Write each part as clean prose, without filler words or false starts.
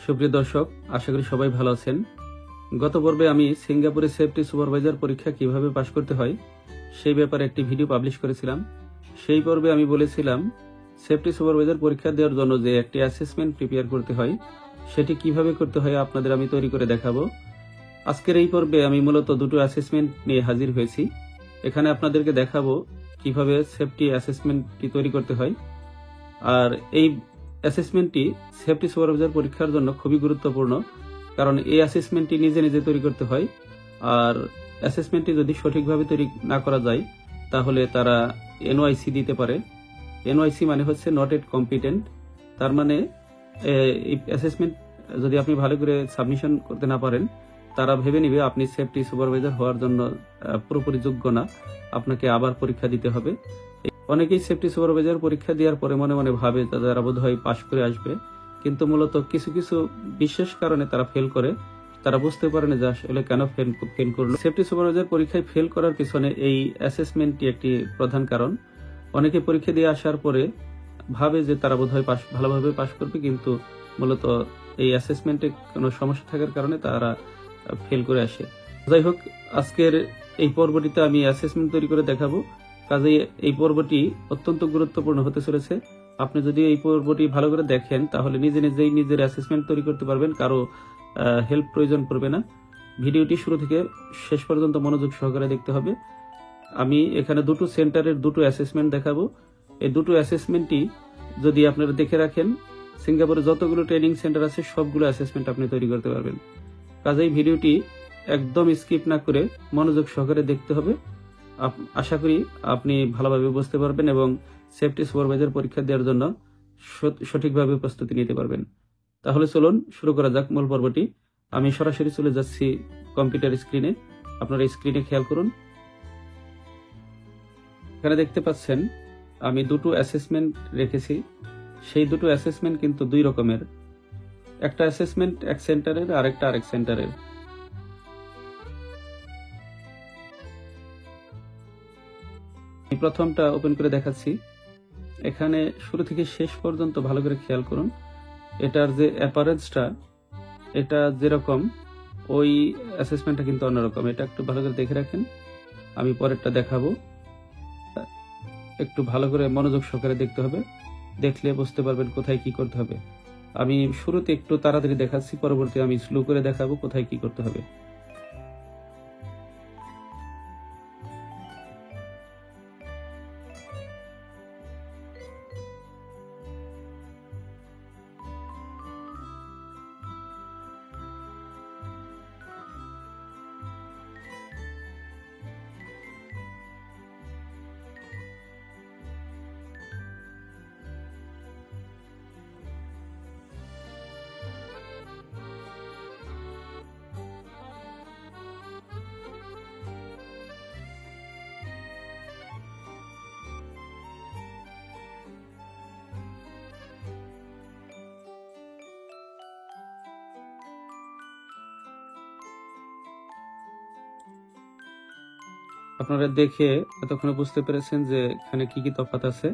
সুপ্রিয় দর্শক, আশা করি সবাই ভালো আছেন। গত পর্বে আমি সিঙ্গাপুরে সেফটি সুপারভাইজার পরীক্ষা কিভাবে পাশ করতে হয় সেই ব্যাপারে একটি ভিডিও পাবলিশ করেছিলাম। সেই পর্বে আমি বলেছিলাম সেফটি সুপারভাইজার পরীক্ষা দেওয়ার জন্য যে একটি অ্যাসেসমেন্ট প্রিপেয়ার করতে হয় সেটি কিভাবে করতে হয় আপনাদের আমি তৈরি করে দেখাবো। আজকের এই পর্বে আমি মূলত দুটো অ্যাসেসমেন্ট নিয়ে হাজির হয়েছি। এখানে আপনাদেরকে দেখাবো কিভাবে সেফটি অ্যাসেসমেন্টটি তৈরি করতে হয়। আর এই অ্যাসেসমেন্টটি সেফটি সুপারভাইজার পরীক্ষার জন্য খুবই গুরুত্বপূর্ণ, কারণ এই অ্যাসেসমেন্টটি নিজে নিজে তৈরি করতে হয়। আর অ্যাসেসমেন্টটি যদি সঠিকভাবে তৈরি না করা যায় তাহলে তারা এনওআইসি দিতে পারে। এনওআইসি মানে হচ্ছে নট এট কম্পিটেন্ট। তার মানে এই অ্যাসেসমেন্ট যদি আপনি ভালো করে সাবমিশন করতে না পারেন তারা ভেবে নিবে আপনি সেফটি সুপারভাইজার হওয়ার জন্য পুরোপুরি যোগ্য না, আপনাকে আবার পরীক্ষা দিতে হবে। অনেকেই সেফটি সুপারভাইজার পরীক্ষা দেওয়ার পরে মনে মনে ভাবে তারা বোধহয় পাশ করে আসবে, কিন্তু মূলত কিছু কিছু বিশেষ কারণে তারা ফেল করে। তারা বুঝতে পারে না যে আসলে কেন ফেল করলো। সেফটি সুপারভাইজার পরীক্ষায় ফেল করার পিছনে এই অ্যাসেসমেন্টটি একটি প্রধান কারণ। অনেকে পরীক্ষা দিয়ে আসার পরে ভাবে যে তারা বোধহয় ভালোভাবে পাশ করবে, কিন্তু মূলত এই অ্যাসেসমেন্টে কোনো সমস্যা থাকার কারণে তারা ফেল করে আসে। যাই হোক, আজকের এই পর্বটিতে আমি অ্যাসেসমেন্ট তৈরি করে দেখাবো। কাজেই এই পর্বটি অত্যন্ত গুরুত্বপূর্ণ হতে চলেছে। আপনি যদি এই পর্বটি ভালো করে দেখেন তাহলে নিজে নিজেই নিজের অ্যাসেসমেন্ট তৈরি করতে পারবেন, কারো হেল্প প্রয়োজন পড়বে না। ভিডিওটি শুরু থেকে শেষ পর্যন্ত মনোযোগ সহকারে দেখতে হবে। আমি এখানে দুটো সেন্টারের দুটো অ্যাসেসমেন্ট দেখাবো। এই দুটো অ্যাসেসমেন্টটি যদি আপনারা দেখে রাখেন, সিঙ্গাপুরে যতগুলো ট্রেনিং সেন্টার আছে সবগুলো অ্যাসেসমেন্ট আপনি তৈরি করতে পারবেন। কাজেই ভিডিওটি একদম স্কিপ না করে মনোযোগ সহকারে দেখতে হবে। আশা করি আপনি ভালোভাবে বুঝতে পারবেন এবং সেফটি সুপারভাইজার পরীক্ষা দেওয়ার জন্য সঠিকভাবে প্রস্তুতি নিতে পারবেন। তাহলে চলুন শুরু করা যাক মূল পর্বটি। আমি সরাসরি চলে যাচ্ছি কম্পিউটার স্ক্রিনে। আপনারা স্ক্রিনে খেয়াল করুন। এখানে দেখতে পাচ্ছেন আমি দুটো অ্যাসেসমেন্ট রেখেছি। সেই দুটো অ্যাসেসমেন্ট কিন্তু দুই রকমের। একটা অ্যাসেসমেন্ট এক সেন্টারের, আরেকটা আরেক সেন্টারের। প্রথমটা ওপেন করে দেখাচ্ছি। এখানে শুরু থেকে শেষ পর্যন্ত ভালো করে খেয়াল করুন। এটার যে অ্যাপারেন্সটা এটা যেরকম, ওই অ্যাসেসমেন্টটা কিন্তু অন্যরকম। এটা একটু ভালো করে দেখে রাখেন, আমি পরেরটা দেখাবো। একটু ভালো করে মনোযোগ সহকারে দেখতে হবে, দেখলে বুঝতে পারবেন কোথায় কি করতে হবে। আমি শুরুতে একটু তাড়াতাড়ি দেখাচ্ছি, পরবর্তী আমি স্লো করে দেখাবো কোথায় কি করতে হবে। আপনারা দেখে এতক্ষণে বুঝতে পেরেছেন যে এখানে কি কি তফাৎ আছে।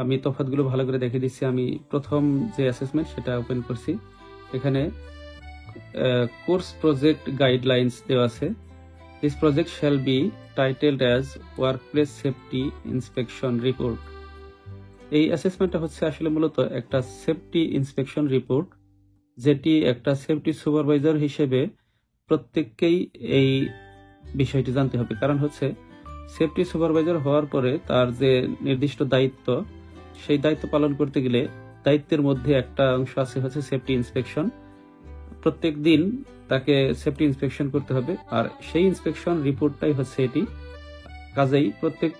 আমি তফাৎগুলো ভালো করে দেখে দিচ্ছি। আমি প্রথম যে অ্যাসেসমেন্ট সেটা ওপেন করছি। এখানে কোর্স প্রজেক্ট গাইডলাইন্স দেওয়া আছে। This project shall be titled as workplace safety inspection report. এই অ্যাসেসমেন্টটা হচ্ছে আসলে মূলত একটা সেফটি ইন্সপেকশন রিপোর্ট, যেটি একটা সেফটি সুপারভাইজার হিসেবে প্রত্যেককেই এই বিষয়টি জানতে হবে। কারণ হচ্ছে সেফটি সুপারভাইজার হওয়ার পরে তার যে নির্দিষ্ট দায়িত্ব, সেই দায়িত্ব পালন করতে গেলে দায়িত্বের মধ্যে একটা অংশ আছে হচ্ছে সেফটি ইন্সপেকশন। প্রত্যেক দিন তাকে সেফটি ইন্সপেকশন করতে হবে, আর সেই ইন্সপেকশন রিপোর্টটাই হচ্ছে এটি। কাজেই প্রত্যেক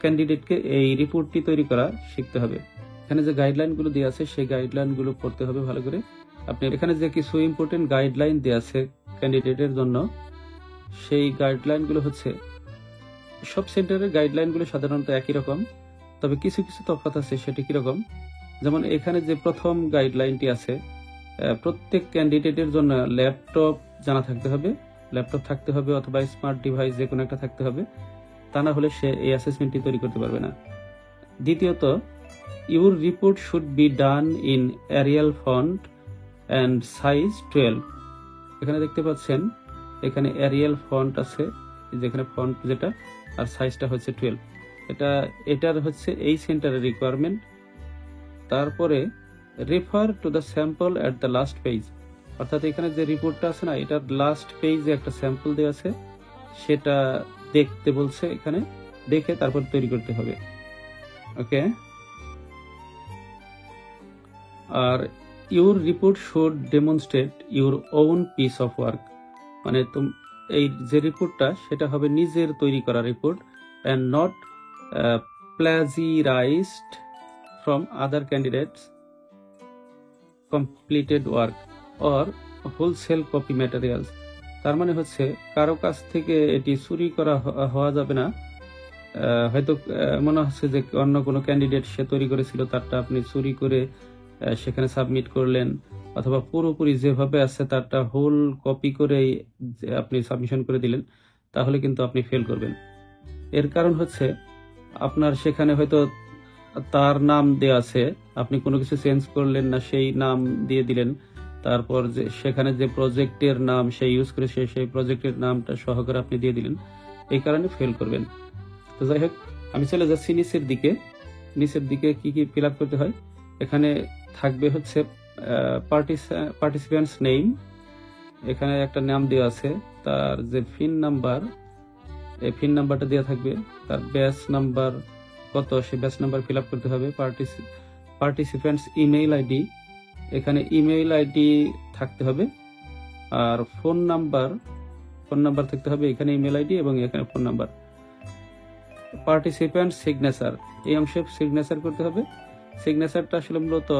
ক্যান্ডিডেটকে এই রিপোর্টটি তৈরি করা শিখতে হবে। এখানে যে গাইডলাইনগুলো দেওয়া আছে সেই গাইডলাইনগুলো পড়তে হবে ভালো করে। আপনি এখানে যে কিছু ইম্পর্টেন্ট গাইডলাইন দেওয়া আছে ক্যান্ডিডেটের জন্য, সেই গাইডলাইনগুলো হচ্ছে সব সেন্টারের গাইডলাইনগুলো সাধারণত একই রকম, তবে কিছু কিছু তফাৎ আছে। সেটি কিরকম, যেমন এখানে যে প্রথম গাইডলাইনটি আছে, প্রত্যেক ক্যান্ডিডেটের জন্য ল্যাপটপ জানা থাকতে হবে, ল্যাপটপ থাকতে হবে অথবা স্মার্ট ডিভাইস যে কোনো একটা থাকতে হবে, তা না হলে সে এই অ্যাসেসমেন্টটি তৈরি করতে পারবে না। দ্বিতীয়ত, your report should be done in Arial font and size 12। এখানে দেখতে পাচ্ছেন এখানে এরিয়াল ফন্ট আছে, যেখানে ফন্ট যেটা, আর সাইজটা হচ্ছে 12। এটার হচ্ছে এই সেন্টারের রিকোয়ারমেন্ট। তারপরে refer to the sample at the last page, অর্থাৎ এখানে যে রিপোর্টটা আছে না, এটার লাস্ট পেজে একটা স্যাম্পল দেওয়া আছে, সেটা দেখতে বলছে, এখানে দেখে তারপর তৈরি করতে হবে। ওকে, আর your report should demonstrate your own piece of work, মানে এই যে রিপোর্টটা সেটা হবে নিজের তৈরি করা report, and not plagiarised from other candidates completed work or wholesale copy materials. তার মানে হচ্ছে কারো কাছ থেকে এটি চুরি করা হওয়া যাবে না। হয়তো মনে হচ্ছে যে অন্য কোনো ক্যান্ডিডেট সে তৈরি করেছিল, তারটা আপনি চুরি করে সেখানে সাবমিট করলেন, অথবা পুরোপুরি যেভাবে আছে তারটা হোল কপি করে আপনি সাবমিশন করে দিলেন, তাহলে কিন্তু আপনি ফেল করবেন। এর কারণ হচ্ছে আপনার সেখানে হয়তো তার নাম দেওয়া আছে, আপনি কোনো কিছু চেঞ্জ করলেন না, সেই নাম দিয়ে দিলেন, তারপর যে সেখানে যে প্রজেক্টের নাম সে ইউজ করে সেই প্রজেক্টের নামটা সহকারে আপনি দিয়ে দিলেন, এই কারণে ফেল করবেন। তো যাই হোক, আমি চলে যাচ্ছি নিচের দিকে। নিচের দিকে কি কি ফিল আপ করতে হয়, এখানে থাকবে হচ্ছে পার্টিসিপেন্টস নেম, এখানে একটা নাম দেওয়া আছে, তার যে ফিন নাম্বার, এই ফিন নাম্বারটা দেওয়া থাকবে, তার ব্যাচ নাম্বার কত, সেই ব্যাচ নাম্বার ফিল আপ করতে হবে। পার্টিসিপেন্টস ইমেইল আইডি, এখানে ইমেইল আইডি থাকতে হবে, আর ফোন নাম্বার থাকতে হবে, এখানে ইমেল আইডি এবং এখানে ফোন নাম্বার। পার্টিসিপেন্ট সিগনেচার, এই অংশে সিগনেচার করতে হবে। সিগনেচারটা আসলে মূলত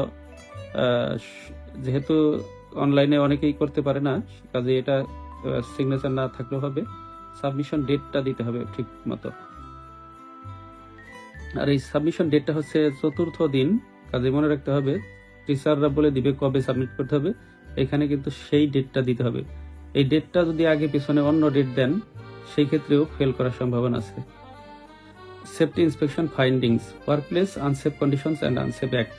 যেহেতু অনলাইনে অনেকেই করতে পারে না, কাজে এটা সিগনেচার না থাকলেও হবে। সাবমিশন ডেটটা দিতে হবে ঠিক মতো, আর এই সাবমিশন ডেটটা হচ্ছে 4th দিন। কাজে মনে রাখতে হবে, টিচাররা বলে দিবে কবে সাবমিট করতে হবে, এখানে কিন্তু সেই ডেটটা দিতে হবে। এই ডেটটা যদি আগে পিছনে অন্য ডেট দেন, সেই ক্ষেত্রেও ফেল করার সম্ভাবনা আছে। Safety inspection findings, workplace unsafe conditions and unsafe act.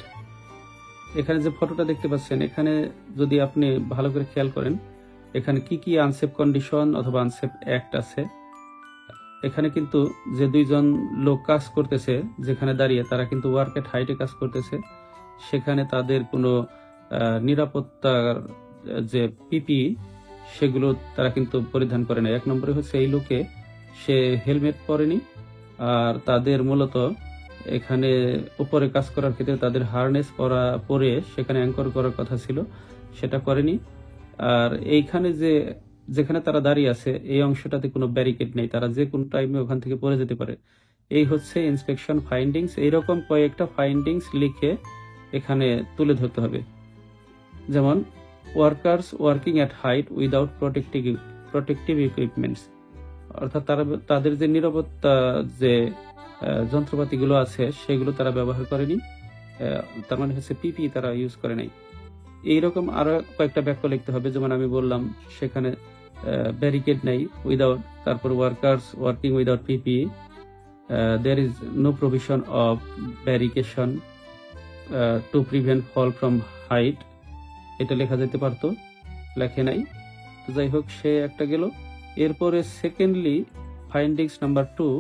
এখানে যে ফটোটা দেখতে পাচ্ছেন, এখানে যদি আপনি ভালো করে খেয়াল করেন, এখানে কি কি আনসেফ কন্ডিশন অথবা আনসেফ অ্যাক্ট আছে। এখানে কিন্তু যে 2জন লোক কাজ করতেছে যেখানে দাঁড়িয়ে, তারা কিন্তু ওয়ার্ক এট হাইটে কাজ করতেছে, সেখানে তাদের কোনো নিরাপত্তার যে পিপি সেগুলো তারা কিন্তু পরিধান করে না। 1 নম্বরে হচ্ছে এই লোকে সে হেলমেট পরেনি, আর তাদের মূলত এখানে উপরে কাজ করার ক্ষেত্রে তাদের হার্নেস পরে সেখানে অ্যাঙ্কর করার কথা ছিল, সেটা করেনি। আর এইখানে যেখানে তারা দাঁড়িয়ে আছে, এই অংশটাতে কোনো ব্যারিকেড নেই, তারা যে কোনো টাইমে ওখান থেকে পড়ে যেতে পারে। এই হচ্ছে ইন্সপেকশন ফাইন্ডিংস। এইরকম কয়েকটা ফাইন্ডিংস লিখে এখানে তুলে ধরতে হবে, যেমন workers working at height without protective equipments, অর্থাৎ তাদের যে নিরাপত্তা যে যন্ত্রপাতিগুলো আছে সেগুলো তারা ব্যবহার করেনি, তার মানে হচ্ছে পিপি তারা ইউজ করে নাই। এইরকম আরো কয়েকটা বাক্য লিখতে হবে, যেমন আমি বললাম সেখানে ব্যারিকেড নাই, উইদাউট, তারপর workers working without PP, there is no provision of barrication to prevent fall from height, এটা লেখা যেতে পারতো, লেখে নাই। তো যাই হোক, সে একটা গেল। এরপরে সেকেন্ডলি ফাইন্ডিংস নাম্বার 2,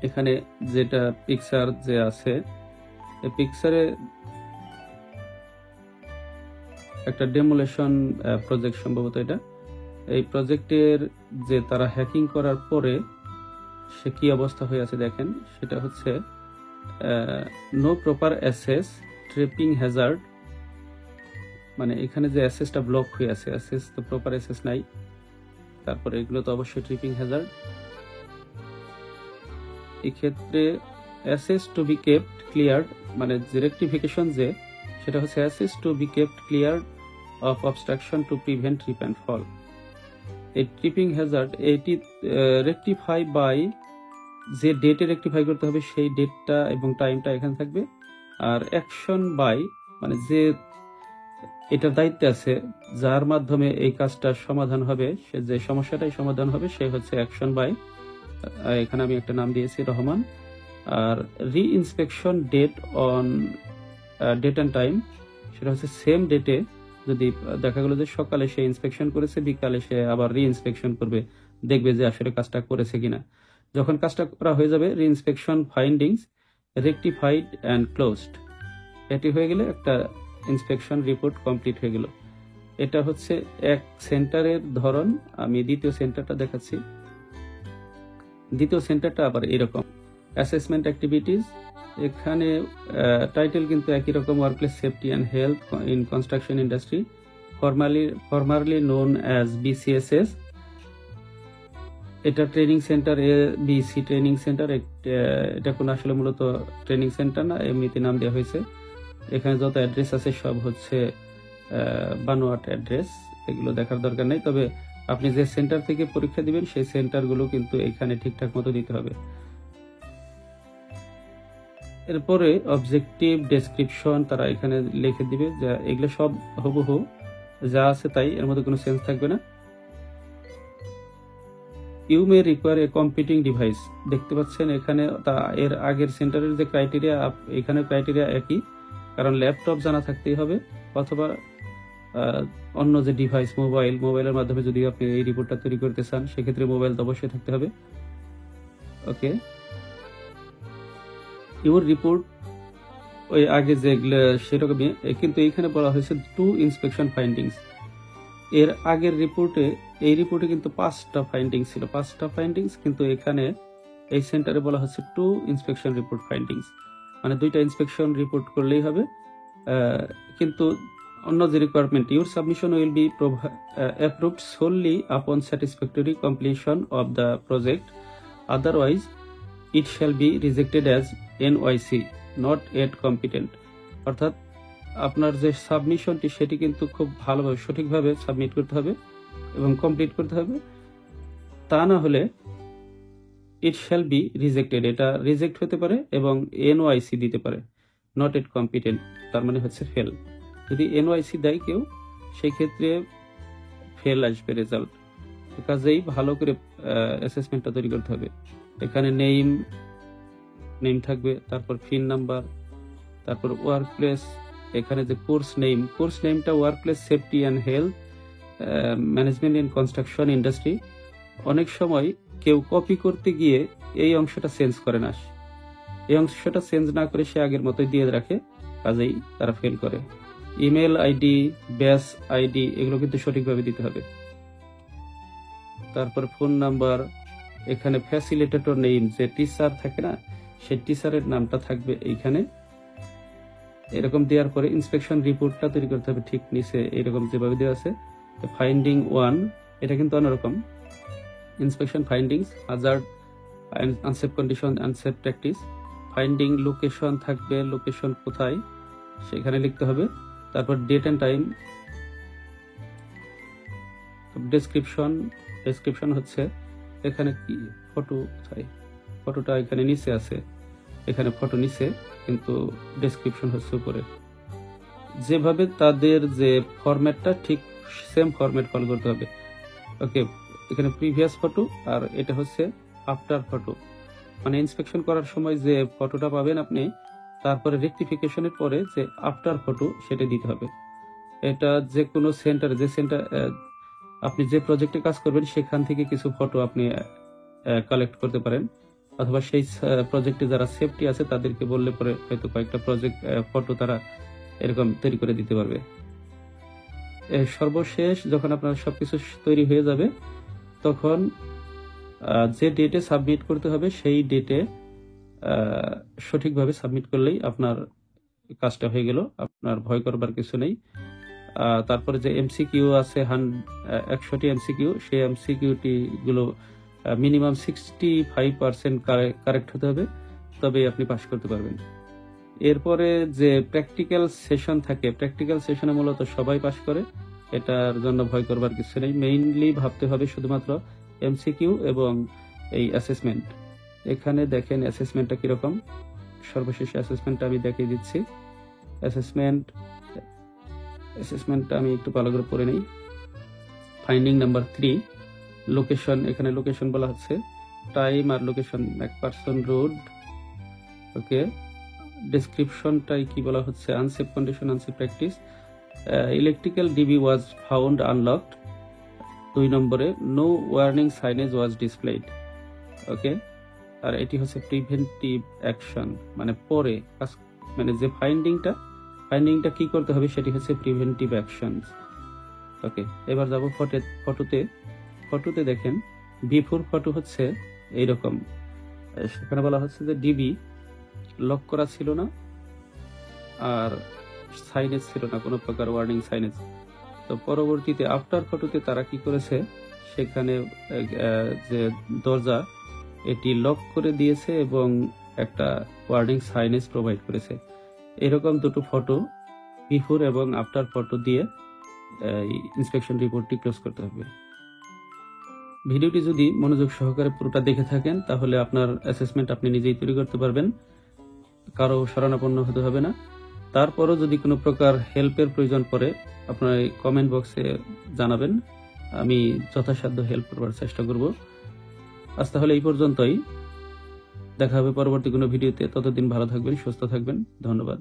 এখানে যেটা পিকচার যে আছে, এই পিকচারে একটা ডেমোলেশন প্রজেক্ট সম্ভবত এটা। এই প্রজেক্টের যে তারা হ্যাকিং করার পরে সে কি অবস্থা হয়ে আছে দেখেন, সেটা হচ্ছে no proper access, tripping hazard, মানে এখানে যে অ্যাসেসটা ব্লক হয়ে আছে, অ্যাসেস তো প্রপার অ্যাসেস নাই, তারপরে এগুলো তো অবশ্যই ট্রিপিং হ্যাজার্ড। এই ক্ষেত্রে access to be kept cleared, মানে যে রেকটিফিকেশন যে, সেটা হচ্ছে access to be kept cleared of obstruction to prevent trip and fall. এই ট্রিপিং হ্যাজার্ড এটি রেকটিফাই বাই, যে ডেটে রেকটিফাই করতে হবে সেই ডেটটা এবং টাইমটা এখানে থাকবে। আর অ্যাকশন বাই, মানে যে এটার দায়িত্বে আছে, যার মাধ্যমে এই কাজটা সমাধান হবে, সে যে সমস্যাটাই সমাধান হবে, সে হচ্ছে অ্যাকশন বাই, এখানে আমি একটা নাম দিয়েছি রহমান। আর রি ইন্সপেকশন ডেট অ্যান্ড টাইম, সেটা হচ্ছে সেম ডেটে যদি দেখা গেলো যে সকালে সে ইন্সপেকশন করেছে, বিকালে সে আবার রি-ইন্সপেকশন করবে, দেখবে যে আসলে কাজটা করেছে কিনা। যখন কাজটা করা হয়ে যাবে, রি-ইন্সপেকশন ফাইন্ডিংস রেকটিফাইড অ্যান্ড ক্লোজড, এটি হয়ে গেলে একটা ইন্সপেকশন রিপোর্ট কমপ্লিট হয়ে গেল। এটা হচ্ছে এক সেন্টারের ধরন। আমি দ্বিতীয় সেন্টারটা দেখাচ্ছি। দ্বিতীয় সেন্টারটা আবার এরকম, অ্যাসেসমেন্ট অ্যাক্টিভিটিস। এখানে টাইটেল কিন্তু একই রকম, workplace safety and health in construction industry, formerly known as BCSS. এটা training centre, ABC training centre. এটা কোনো আসলে মূলত ট্রেনিং সেন্টার না, এমনিতে নাম দেওয়া হয়েছে। এখানে যত অ্যাড্রেস আছে সব হচ্ছে বানোয়াট অ্যাড্রেস, এগুলো দেখার দরকার নেই। তবে আপনি যে সেন্টার থেকে পরীক্ষা দিবেন সেই সেন্টারগুলো কিন্তু এখানে ঠিকঠাক মতো দিতে হবে। এরপরে অবজেক্টিভ ডেসক্রিপশন তারা এখানে লিখে দিবে, যা এগুলো সব হুবহু যা আছে তাই, এর মধ্যে কোনো সেন্স থাকবে না। You may require a computing device, দেখতে পাচ্ছেন এখানে এর আগের সেন্টারের যে ক্রাইটেরিয়া, এখানে ক্রাইটেরিয়া একই, কারণ ল্যাপটপ জানা থাকতেই হবে, অথবা অন্য যে ডিভাইস, মোবাইলের মাধ্যমে যদি আপনি এই রিপোর্টটা তৈরি করতে চান, সেক্ষেত্রে মোবাইল তো অবশ্যই থাকতে হবে। ওকে, ইউর রিপোর্ট ওই আগে যেগুলো সেরকমই, কিন্তু এইখানে বলা হয়েছে 2 ইন্সপেকশন ফাইন্ডিংস। এর আগের রিপোর্টে, এই রিপোর্টে কিন্তু 5টা ফাইন্ডিংস ছিল, 5টা ফাইন্ডিংস, কিন্তু এখানে এই সেন্টারে বলা হচ্ছে 2 ইন্সপেকশন রিপোর্ট ফাইন্ডিংস, মানে 2টা ইন্সপেকশন রিপোর্ট করলেই হবে। কিন্তু অন্য যে requirement, your submission will be approved solely upon satisfactory completion of the project, otherwise it shall be rejected as NOIC not at competent. অর্থাৎ আপনার যে সাবমিশনটি সেটি কিন্তু খুব ভালোভাবে সঠিকভাবে সাবমিট করতে হবে এবং কমপ্লিট করতে হবে, তা না হলে ইট শ্যাল বি রিজেক্টেড, এটা রিজেক্ট হতে পারে এবং এনওআইসি দিতে পারে, নট এট কম্পিটেন্ট, তার মানে হচ্ছে ফেল। যদি এনওআইসি দেয় কেউ, সেই ক্ষেত্রে ফেল আসবে রেজাল্ট। কাজেই ভালো করে অ্যাসেসমেন্টটা তৈরি করতে হবে। এখানে নেম থাকবে, তারপর ফিন নাম্বার, তারপর ওয়ার্কপ্লেস, এখানে যে কোর্স নেমটা workplace safety and health management in construction industry. অনেক সময় কেউ কপি করতে গিয়ে এই অংশটা চেঞ্জ করে না, এই অংশটা চেঞ্জ না করে সে আগের মতোই দিয়ে রাখে, কাজেই তারা ফেল করে। ইমেল আইডি, ব্যাচ আইডি, এগুলো কিন্তু সঠিকভাবে দিতে হবে। তারপর ফোন নাম্বার, এখানে ফ্যাসিলিটেটর নেম, যে টিচার থাকে না, সেই টিচারের নামটা থাকবে এইখানে। এরকম দেওয়ার পরে ইন্সপেকশন রিপোর্টটা তৈরি করতে হবে, ঠিক নিচে এরকম যেভাবে দেওয়া আছে। ফাইন্ডিং 1, এটা কিন্তু অন্যরকম। Inspection findings, hazard, unsafe condition, unsafe practice. Finding location থাকবে, লোকেশন কোথায় সেখানে লিখতে হবে। তারপর ডেট অ্যান্ড টাইম। ডেসক্রিপশন হচ্ছে এখানে কি ফটো কোথায়, ফটোটা এখানে নিচে আছে, এখানে ফটো নিচে, কিন্তু ডেসক্রিপশন হচ্ছে উপরে। যেভাবে তাদের যে ফরম্যাটটা, ঠিক সেম ফরম্যাট ফলো করতে হবে। ওকে, এখানে প্রিভিয়াস ফটো আর এটা হচ্ছে আফটার ফটো, মানে ইন্সপেকশন করার সময় যে ফটোটা পাবেন আপনি, তারপরে রেকটিফিকেশনের পরে যে আফটার ফটো সেটা দিতে হবে। এটা যে কোনো সেন্টারে, যে সেন্টার আপনি যে প্রজেক্টে কাজ করবেন সেখান থেকে কিছু ফটো আপনি কালেক্ট করতে পারেন, অথবা সেই প্রজেক্টে যারা সেফটি আছে তাদেরকে বললে পরে হয়তো কয়েকটা প্রজেক্ট ফটো তারা এরকম তৈরি করে দিতে পারবে। সর্বশেষ যখন আপনার সবকিছু তৈরি হয়ে যাবে, তখন যে ডেটে সাবমিট করতে হবে সেই ডেটে সঠিকভাবে সাবমিট করলেই আপনার কাজটা হয়ে গেল, আপনার ভয় করবার কিছু নেই। তারপরে যে এমসিকিউ আছে 100টি এমসিকিউ, সেই এমসিকিউটি গুলো মিনিমাম 65% কারেক্ট হতে হবে, তবে আপনি পাস করতে পারবেন। এরপরে যে প্র্যাকটিক্যাল সেশন থাকে, প্র্যাকটিক্যাল সেশনে মূলত সবাই পাস করে, এটার জন্য ভয় করবার কিছু নেই। মেইনলি ভাবতে হবে শুধুমাত্র এমসিকিউ এবং এই অ্যাসেসমেন্ট। এখানে দেখেন অ্যাসেসমেন্টটা কিরকম, সর্বশেষ অ্যাসেসমেন্টটা আমি দেখিয়ে দিচ্ছি। অ্যাসেসমেন্টটা আমি একটু ভালো করে পড়ে নেই। ফাইন্ডিং নাম্বার 3, লোকেশন, এখানে লোকেশন বলা হচ্ছে টাইম আর লোকেশন, ম্যাকপারসন রোড। ওকে, ডেসক্রিপশনটাই কি বলা হচ্ছে, unsafe condition, unsafe practice, electrical DB was found unlocked. 2 নম্বরে নো ওয়ার্নিং সাইনেজ ওয়াজ ডিসপ্লেড। ওকে, আর এটি হচ্ছে প্রিভেন্টিভ অ্যাকশন, মানে পরে মানে যে ফাইন্ডিংটা কি করতে হবে সেটি হচ্ছে প্রিভেন্টিভ অ্যাকশন। ওকে, এবার যাব ফটোতে দেখেন বিফোর ফটো হচ্ছে এইরকম। সেখানে বলা হচ্ছে যে ডিবি লক করা ছিল না আর সাইনেজ ছিল না, কোনো প্রকার ওয়ার্নিং সাইনেজ। তো পরবর্তীতে আফটার ফটোতে তারা কি করেছে, সেখানে যে দরজা এটি লক করে দিয়েছে এবং একটা ওয়ার্নিং সাইনেজ প্রোভাইড করেছে। এরকম দুটো ফটো বিফোর এবং আফটার ফটো দিয়ে ইন্সপেকশন রিপোর্টটি ক্লোজ করতে হবে। ভিডিওটি যদি মনোযোগ সহকারে পুরোটা দেখে থাকেন তাহলে আপনার অ্যাসেসমেন্ট আপনি নিজেই তৈরি করতে পারবেন, কারো শরণাপন্ন হতে হবে না। তারপরও যদি কোনো প্রকার হেল্পের প্রয়োজন পড়ে আপনার কমেন্ট বক্সে জানাবেন, আমি যথাসাধ্য হেল্প করবার চেষ্টা করব। আজ তাহলে এই পর্যন্তই, দেখা হবে পরবর্তী কোনো ভিডিওতে। ততদিন ভালো থাকবেন, সুস্থ থাকবেন, ধন্যবাদ।